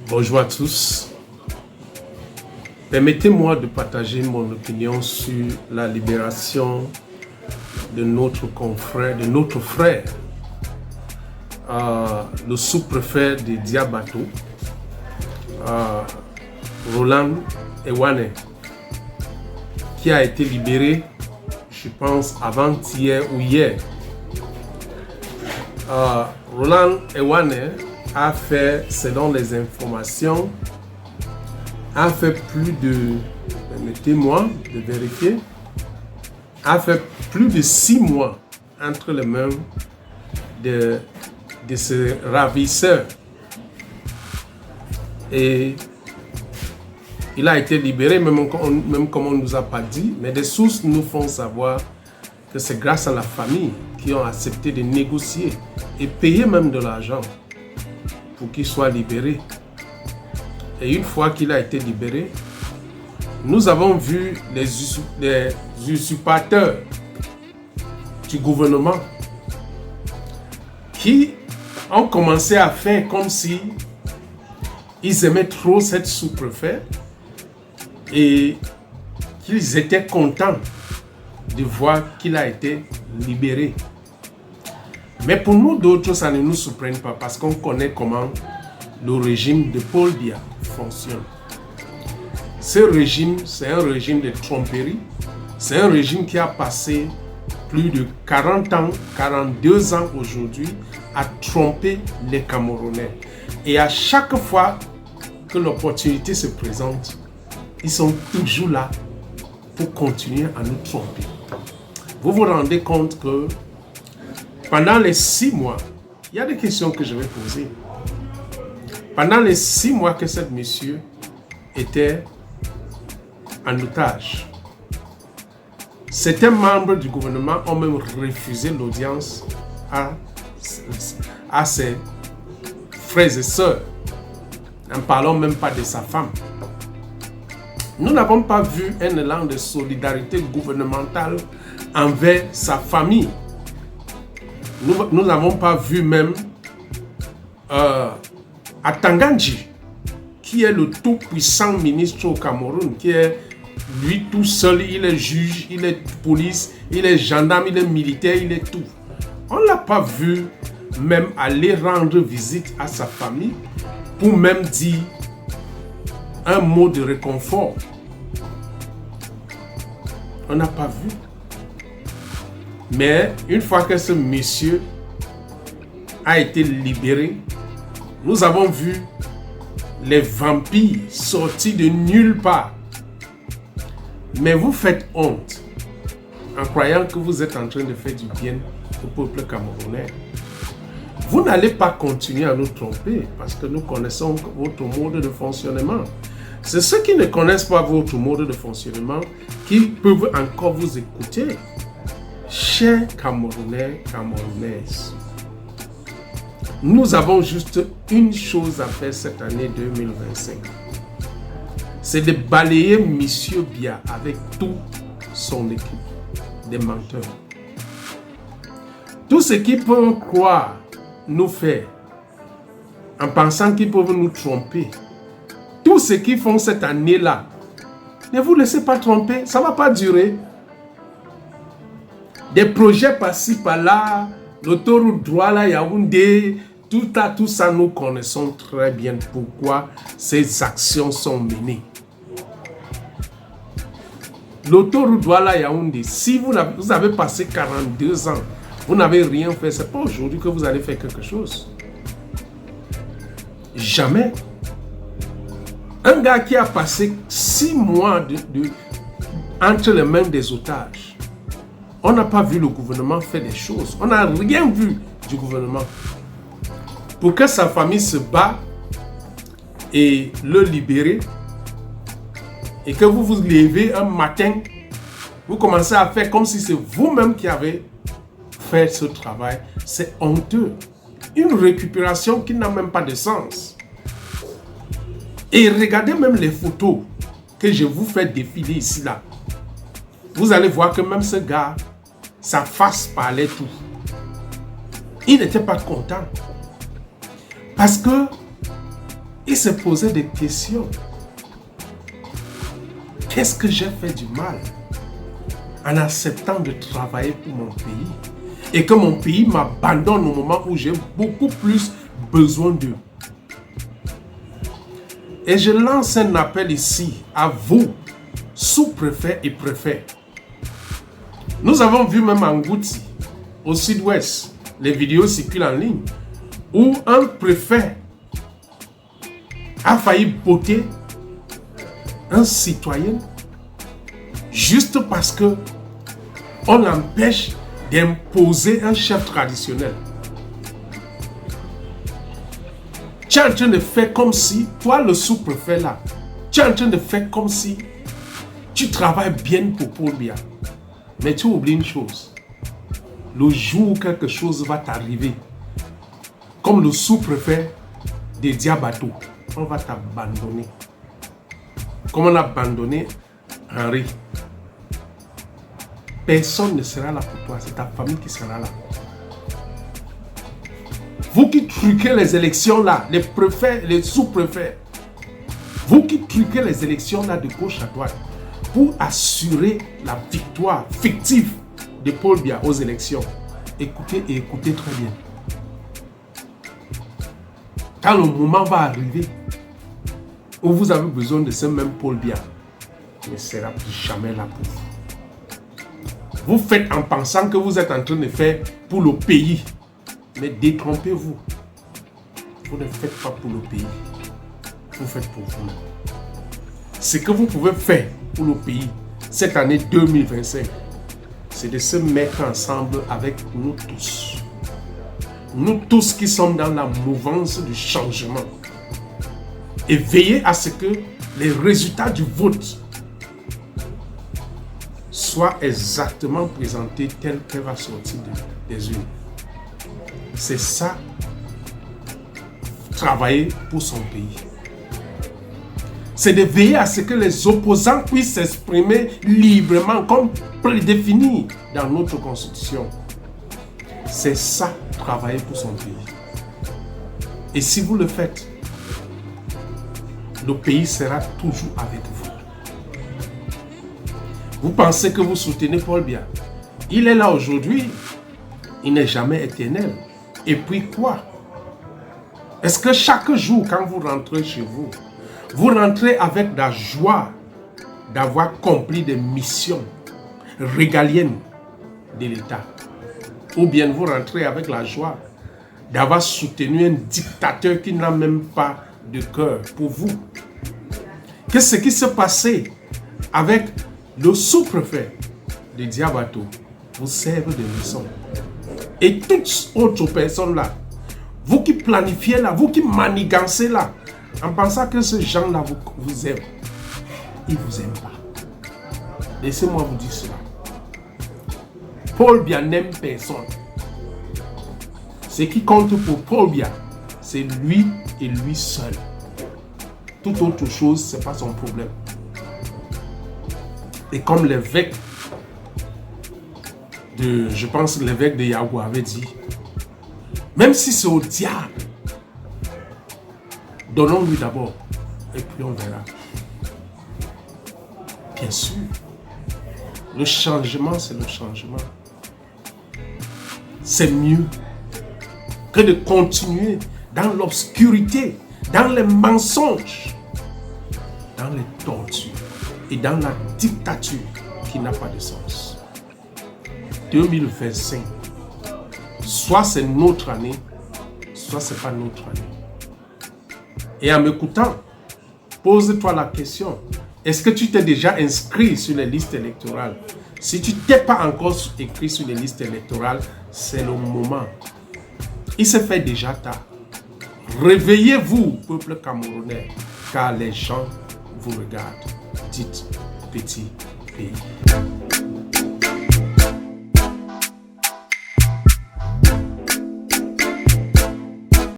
Bonjour à tous. Permettez-moi de partager mon opinion sur la libération de notre confrère, de notre frère, le sous-préfet de Diabato, Roland Ewane, qui a été libéré, je pense, avant-hier ou hier. Roland Ewane a fait, selon les informations, a fait plus de, permettez-moi de vérifier, a fait plus de 6 mois entre les mains de ce ravisseur. Et il a été libéré, même comme on ne nous a pas dit, mais des sources nous font savoir que c'est grâce à la famille qui ont accepté de négocier et payer même de l'argent pour qu'il soit libéré. Et une fois qu'il a été libéré, nous avons vu les usurpateurs du gouvernement qui ont commencé à faire comme si ils aimaient trop cette sous-préfet et qu'ils étaient contents de voir qu'il a été libéré. Mais pour nous d'autres, ça ne nous surprend pas parce qu'on connaît comment le régime de Paul Biya fonctionne. Ce régime, c'est un régime de tromperie. C'est un régime qui a passé plus de 40 ans, 42 ans aujourd'hui à tromper les Camerounais. Et à chaque fois que l'opportunité se présente, ils sont toujours là pour continuer à nous tromper. Vous vous rendez compte que pendant les 6 mois, il y a des questions que je vais poser. Pendant les 6 mois que cet monsieur était en otage, certains membres du gouvernement ont même refusé l'audience à ses frères et sœurs, en parlant même pas de sa femme. Nous n'avons pas vu un élan de solidarité gouvernementale envers sa famille. Nous n'avons pas vu même Atangandji, qui est le tout-puissant ministre au Cameroun, qui est lui tout seul, il est juge, il est police, il est gendarme, il est militaire, il est tout. On ne l'a pas vu même aller rendre visite à sa famille pour même dire un mot de réconfort. On n'a pas vu. Mais une fois que ce monsieur a été libéré, nous avons vu les vampires sortir de nulle part. Mais vous faites honte en croyant que vous êtes en train de faire du bien au peuple camerounais. Vous n'allez pas continuer à nous tromper parce que nous connaissons votre mode de fonctionnement. C'est ceux qui ne connaissent pas votre mode de fonctionnement qui peuvent encore vous écouter. Chers Camerounais, Camerounaises, nous avons juste une chose à faire cette année 2025. C'est de balayer M. Biya avec toute son équipe, des menteurs. Tout ce qu'ils peuvent croire nous faire, en pensant qu'ils peuvent nous tromper, tout ce qu'ils font cette année-là, ne vous laissez pas tromper, ça ne va pas durer. Des projets par-ci, par-là, l'autoroute Douala, Yaoundé, tout ça, nous connaissons très bien pourquoi ces actions sont menées. L'autoroute Douala, Yaoundé, si vous avez passé 42 ans, vous n'avez rien fait, ce n'est pas aujourd'hui que vous allez faire quelque chose. Jamais. Un gars qui a passé 6 mois entre les mains des otages, on n'a pas vu le gouvernement faire des choses. On n'a rien vu du gouvernement. Pour que sa famille se bat et le libérer, et que vous vous levez un matin, vous commencez à faire comme si c'est vous-même qui avez fait ce travail, c'est honteux. Une récupération qui n'a même pas de sens. Et regardez même les photos que je vous fais défiler ici, là. Vous allez voir que même ce gars, sa face parlait tout. Il n'était pas content. Parce que il se posait des questions. Qu'est-ce que j'ai fait du mal en acceptant de travailler pour mon pays et que mon pays m'abandonne au moment où j'ai beaucoup plus besoin d'eux? Et je lance un appel ici à vous, sous-préfets et préfets. Nous avons vu même en Gouti, au sud-ouest, les vidéos circulent en ligne, où un préfet a failli botter un citoyen juste parce que on l'empêche d'imposer un chef traditionnel. Tu es en train de faire comme si, toi le sous-préfet là, tu es en train de faire comme si tu travailles bien pour Paul Biya. Mais tu oublies une chose. Le jour où quelque chose va t'arriver, comme le sous-préfet de Diabato, on va t'abandonner. Comme on a abandonné Henri. Personne ne sera là pour toi, c'est ta famille qui sera là. Vous qui truquez les élections là, les préfets, les sous-préfets, vous qui truquez les élections là de gauche à droite, pour assurer la victoire fictive de Paul Biya aux élections, écoutez et écoutez très bien. Quand le moment va arriver où vous avez besoin de ce même Paul Biya, il ne sera plus jamais là pour vous. Vous faites en pensant que vous êtes en train de faire pour le pays. Mais détrompez-vous. Vous ne faites pas pour le pays. Vous faites pour vous. Ce que vous pouvez faire pour le pays cette année 2025, c'est de se mettre ensemble avec nous tous. Nous tous qui sommes dans la mouvance du changement. Et veiller à ce que les résultats du vote soit exactement présenté tel qu'elle va sortir des urnes. C'est ça, travailler pour son pays. C'est de veiller à ce que les opposants puissent s'exprimer librement comme prédéfini dans notre constitution. C'est ça, travailler pour son pays. Et si vous le faites, le pays sera toujours avec vous. Vous pensez que vous soutenez Paul Biya. Il est là aujourd'hui. Il n'est jamais éternel. Et puis quoi? Est-ce que chaque jour, quand vous rentrez chez vous, vous rentrez avec la joie d'avoir accompli des missions régaliennes de l'État? Ou bien vous rentrez avec la joie d'avoir soutenu un dictateur qui n'a même pas de cœur pour vous? Qu'est-ce qui s'est passé avec le sous-préfet de Diabato vous servent de leçon. Et toutes autres personnes là, vous qui planifiez là, vous qui manigancez là, en pensant que ces gens-là vous aiment, ils ne vous aiment pas. Laissez-moi vous dire cela. Paul Biya n'aime personne. Ce qui compte pour Paul Biya, c'est lui et lui seul. Toute autre chose, ce n'est pas son problème. Et comme l'évêque je pense que l'évêque de Yahou avait dit, même si c'est au diable, donnons-lui d'abord et puis on verra. Bien sûr, le changement, c'est le changement. C'est mieux que de continuer dans l'obscurité, dans les mensonges, dans les tortures et dans la dictature qui n'a pas de sens. 2025, soit c'est notre année, soit c'est pas notre année. Et en m'écoutant, pose-toi la question, est-ce que tu t'es déjà inscrit sur les listes électorales? Si tu t'es pas encore inscrit sur les listes électorales, c'est le moment. Il se fait déjà tard. Réveillez-vous, peuple camerounais, car les gens vous regardent. Dites petit pays.